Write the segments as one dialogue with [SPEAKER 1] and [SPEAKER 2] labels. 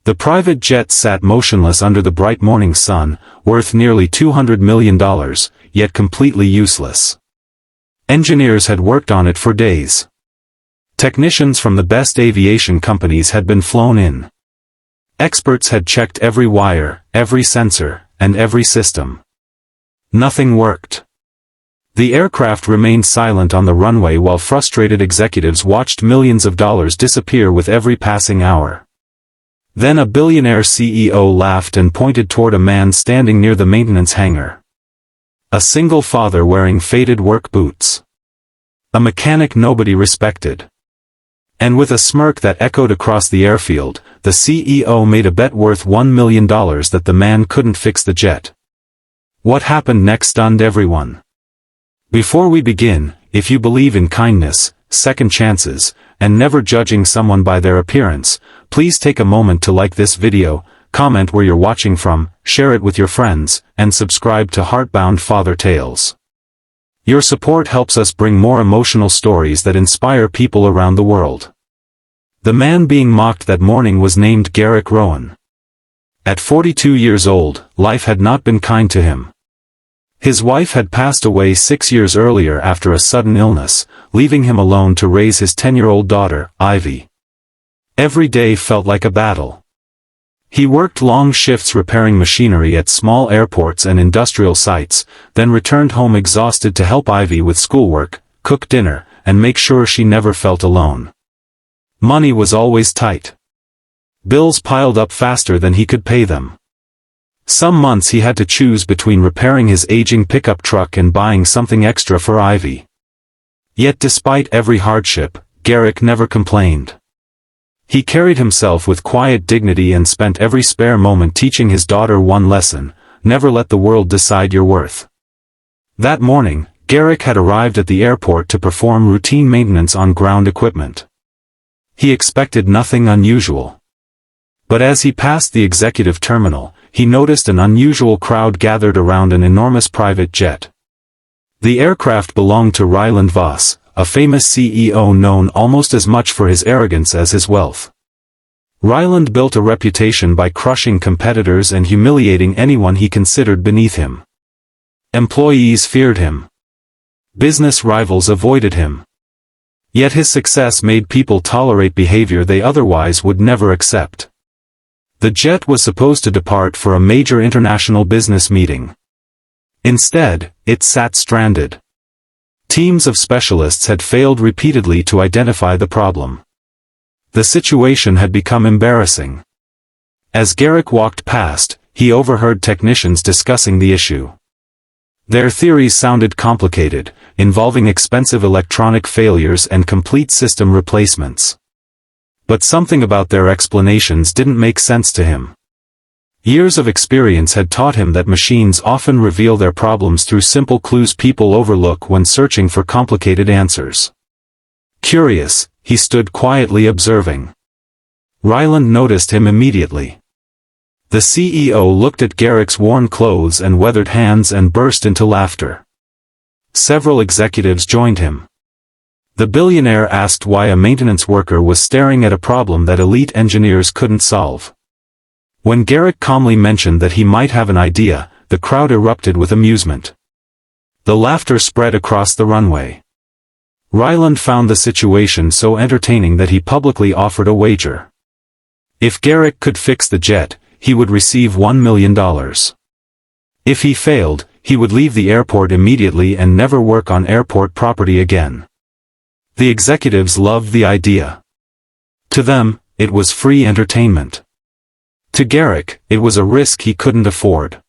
[SPEAKER 1] The private jet sat motionless under the bright morning sun, worth nearly $200 million, yet completely useless. Engineers had worked on it for days. Technicians from the best aviation companies had been flown in. Experts had checked every wire, every sensor, and every system. Nothing worked. The aircraft remained silent on the runway while frustrated executives watched millions of dollars disappear with every passing hour. Then a billionaire CEO laughed and pointed toward a man standing near the maintenance hangar. A single father wearing faded work boots. A mechanic nobody respected. And with a smirk that echoed across the airfield, the CEO made a bet worth $1 million that the man couldn't fix the jet. What happened next stunned everyone. Before we begin, if you believe in kindness, second chances, and never judging someone by their appearance, please take a moment to like this video, comment where you're watching from, share it with your friends, and subscribe to Heartbound Father Tales. Your support helps us bring more emotional stories that inspire people around the world. The man being mocked that morning was named Garrick Rowan. At 42 years old, life had not been kind to him. His wife had passed away 6 years earlier after a sudden illness, leaving him alone to raise his 10-year-old daughter, Ivy. Every day felt like a battle. He worked long shifts repairing machinery at small airports and industrial sites, then returned home exhausted to help Ivy with schoolwork, cook dinner, and make sure she never felt alone. Money was always tight. Bills piled up faster than he could pay them. Some months he had to choose between repairing his aging pickup truck and buying something extra for Ivy. Yet despite every hardship, Garrick never complained. He carried himself with quiet dignity and spent every spare moment teaching his daughter one lesson: never let the world decide your worth. That morning, Garrick had arrived at the airport to perform routine maintenance on ground equipment. He expected nothing unusual. But as he passed the executive terminal, he noticed an unusual crowd gathered around an enormous private jet. The aircraft belonged to Ryland Voss, a famous CEO known almost as much for his arrogance as his wealth. Ryland built a reputation by crushing competitors and humiliating anyone he considered beneath him. Employees feared him. Business rivals avoided him. Yet his success made people tolerate behavior they otherwise would never accept. The jet was supposed to depart for a major international business meeting. Instead, it sat stranded. Teams of specialists had failed repeatedly to identify the problem. The situation had become embarrassing. As Garrick walked past, he overheard technicians discussing the issue. Their theories sounded complicated, involving expensive electronic failures and complete system replacements. But something about their explanations didn't make sense to him. Years of experience had taught him that machines often reveal their problems through simple clues people overlook when searching for complicated answers. Curious, he stood quietly observing. Ryland noticed him immediately. The CEO looked at Garrick's worn clothes and weathered hands and burst into laughter. Several executives joined him. The billionaire asked why a maintenance worker was staring at a problem that elite engineers couldn't solve. When Garrick calmly mentioned that he might have an idea, the crowd erupted with amusement. The laughter spread across the runway. Ryland found the situation so entertaining that he publicly offered a wager. If Garrick could fix the jet, he would receive $1 million. If he failed, he would leave the airport immediately and never work on airport property again. The executives loved the idea. To them, it was free entertainment. To Garrick, it was a risk he couldn't afford.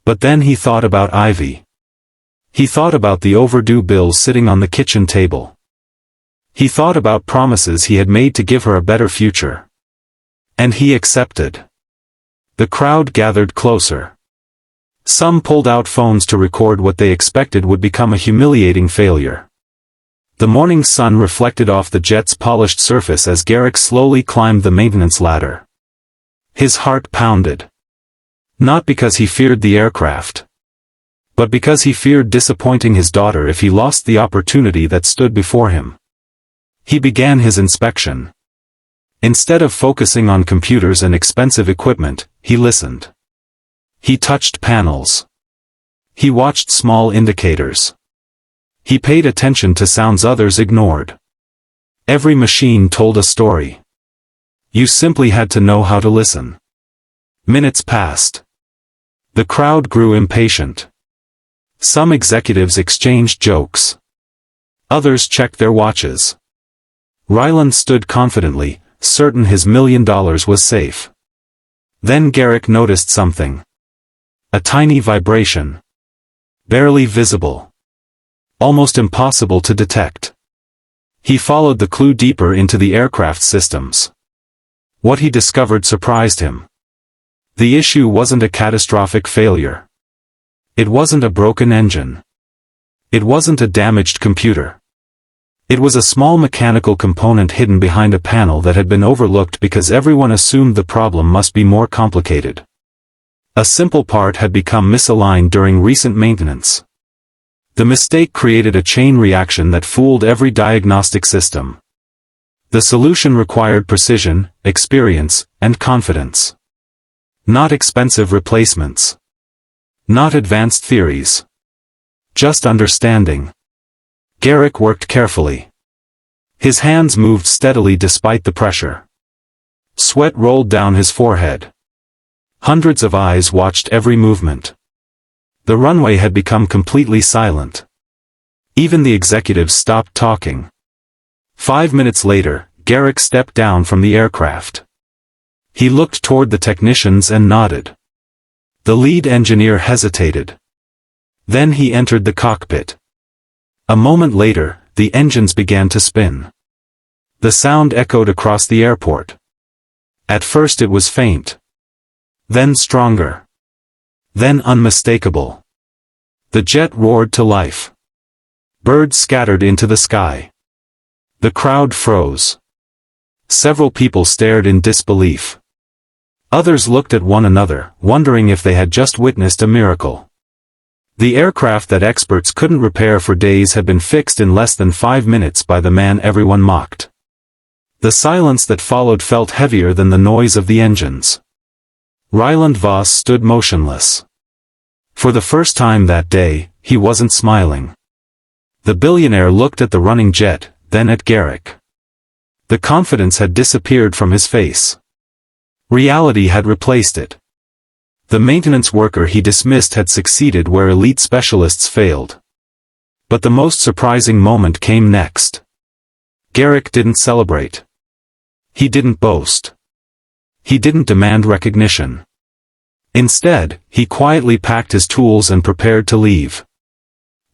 [SPEAKER 1] But then he thought about Ivy. He thought about the overdue bills sitting on the kitchen table. He thought about promises he had made to give her a better future. And he accepted. The crowd gathered closer. Some pulled out phones to record what they expected would become a humiliating failure. The morning sun reflected off the jet's polished surface as Garrick slowly climbed the maintenance ladder. His heart pounded. Not because he feared the aircraft, but because he feared disappointing his daughter if he lost the opportunity that stood before him. He began his inspection. Instead of focusing on computers and expensive equipment, he listened. He touched panels. He watched small indicators. He paid attention to sounds others ignored. Every machine told a story. You simply had to know how to listen. Minutes passed. The crowd grew impatient. Some executives exchanged jokes. Others checked their watches. Ryland stood confidently, certain his $1 million was safe. Then Garrick noticed something. A tiny vibration. Barely visible. Almost impossible to detect. He followed the clue deeper into the aircraft systems. What he discovered surprised him. The issue wasn't a catastrophic failure. It wasn't a broken engine. It wasn't a damaged computer. It was a small mechanical component hidden behind a panel that had been overlooked because everyone assumed the problem must be more complicated. A simple part had become misaligned during recent maintenance. The mistake created a chain reaction that fooled every diagnostic system. The solution required precision, experience, and confidence. Not expensive replacements. Not advanced theories. Just understanding. Garrick worked carefully. His hands moved steadily despite the pressure. Sweat rolled down his forehead. Hundreds of eyes watched every movement. The runway had become completely silent. Even the executives stopped talking. 5 minutes later, Garrick stepped down from the aircraft. He looked toward the technicians and nodded. The lead engineer hesitated. Then he entered the cockpit. A moment later, the engines began to spin. The sound echoed across the airport. At first it was faint. Then stronger. Then unmistakable. The jet roared to life. Birds scattered into the sky. The crowd froze. Several people stared in disbelief. Others looked at one another, wondering if they had just witnessed a miracle. The aircraft that experts couldn't repair for days had been fixed in less than 5 minutes by the man everyone mocked. The silence that followed felt heavier than the noise of the engines. Ryland Voss stood motionless. For the first time that day, he wasn't smiling. The billionaire looked at the running jet, then at Garrick. The confidence had disappeared from his face. Reality had replaced it. The maintenance worker he dismissed had succeeded where elite specialists failed. But the most surprising moment came next. Garrick didn't celebrate. He didn't boast. He didn't demand recognition. Instead, he quietly packed his tools and prepared to leave.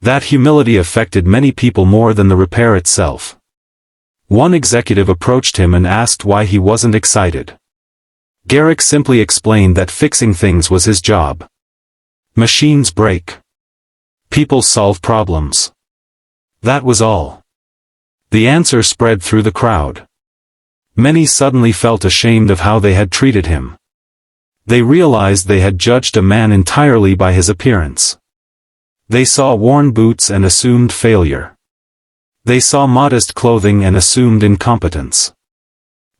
[SPEAKER 1] That humility affected many people more than the repair itself. One executive approached him and asked why he wasn't excited. Garrick simply explained that fixing things was his job. Machines break. People solve problems. That was all. The answer spread through the crowd. Many suddenly felt ashamed of how they had treated him. They realized they had judged a man entirely by his appearance. They saw worn boots and assumed failure. They saw modest clothing and assumed incompetence.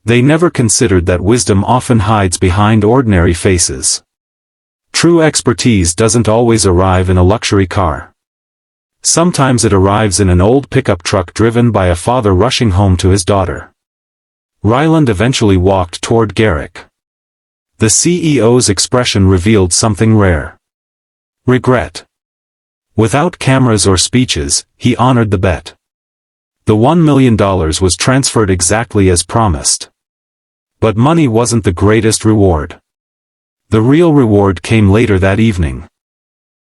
[SPEAKER 1] They never considered that wisdom often hides behind ordinary faces. True expertise doesn't always arrive in a luxury car. Sometimes it arrives in an old pickup truck driven by a father rushing home to his daughter. Ryland eventually walked toward Garrick. The CEO's expression revealed something rare. Regret. Without cameras or speeches, he honored the bet. The $1 million was transferred exactly as promised. But money wasn't the greatest reward. The real reward came later that evening.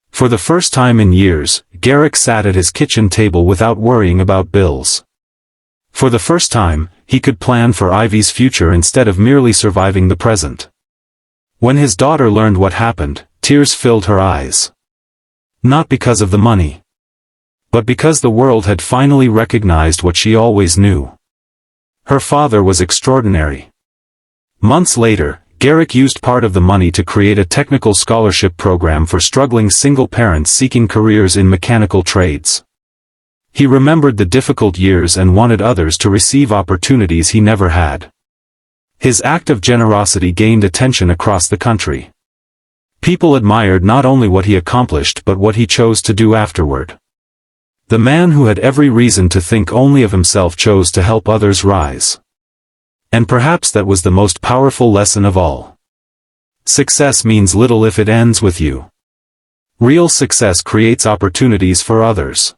[SPEAKER 1] For the first time in years, Garrick sat at his kitchen table without worrying about bills. For the first time, he could plan for Ivy's future instead of merely surviving the present. When his daughter learned what happened, tears filled her eyes. Not because of the money. But because the world had finally recognized what she always knew. Her father was extraordinary. Months later, Garrick used part of the money to create a technical scholarship program for struggling single parents seeking careers in mechanical trades. He remembered the difficult years and wanted others to receive opportunities he never had. His act of generosity gained attention across the country. People admired not only what he accomplished but what he chose to do afterward. The man who had every reason to think only of himself chose to help others rise. And perhaps that was the most powerful lesson of all. Success means little if it ends with you. Real success creates opportunities for others.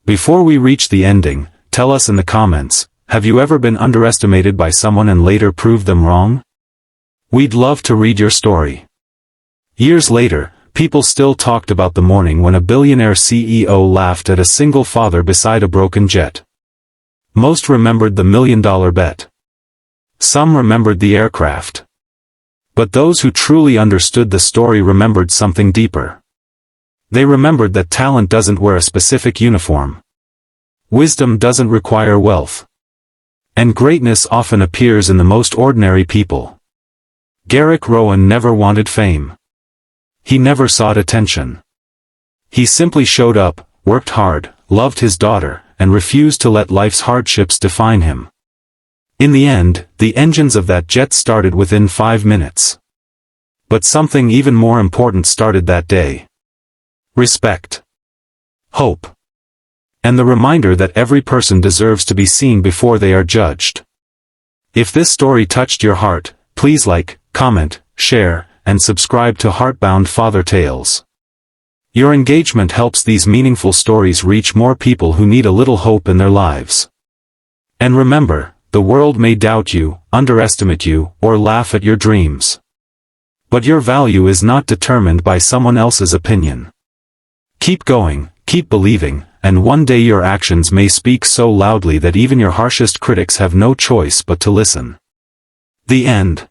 [SPEAKER 1] Before we reach the ending, tell us in the comments, have you ever been underestimated by someone and later proved them wrong? We'd love to read your story. Years later, people still talked about the morning when a billionaire CEO laughed at a single father beside a broken jet. Most remembered the $1 million bet. Some remembered the aircraft. But those who truly understood the story remembered something deeper. They remembered that talent doesn't wear a specific uniform. Wisdom doesn't require wealth. And greatness often appears in the most ordinary people. Garrick Rowan never wanted fame. He never sought attention. He simply showed up, worked hard, loved his daughter, and refused to let life's hardships define him. In the end, the engines of that jet started within 5 minutes. But something even more important started that day. Respect. Hope. And the reminder that every person deserves to be seen before they are judged. If this story touched your heart, please like, comment, share, and subscribe to Heartbound Father Tales. Your engagement helps these meaningful stories reach more people who need a little hope in their lives. And remember, the world may doubt you, underestimate you, or laugh at your dreams. But your value is not determined by someone else's opinion. Keep going, keep believing, and one day your actions may speak so loudly that even your harshest critics have no choice but to listen. The end.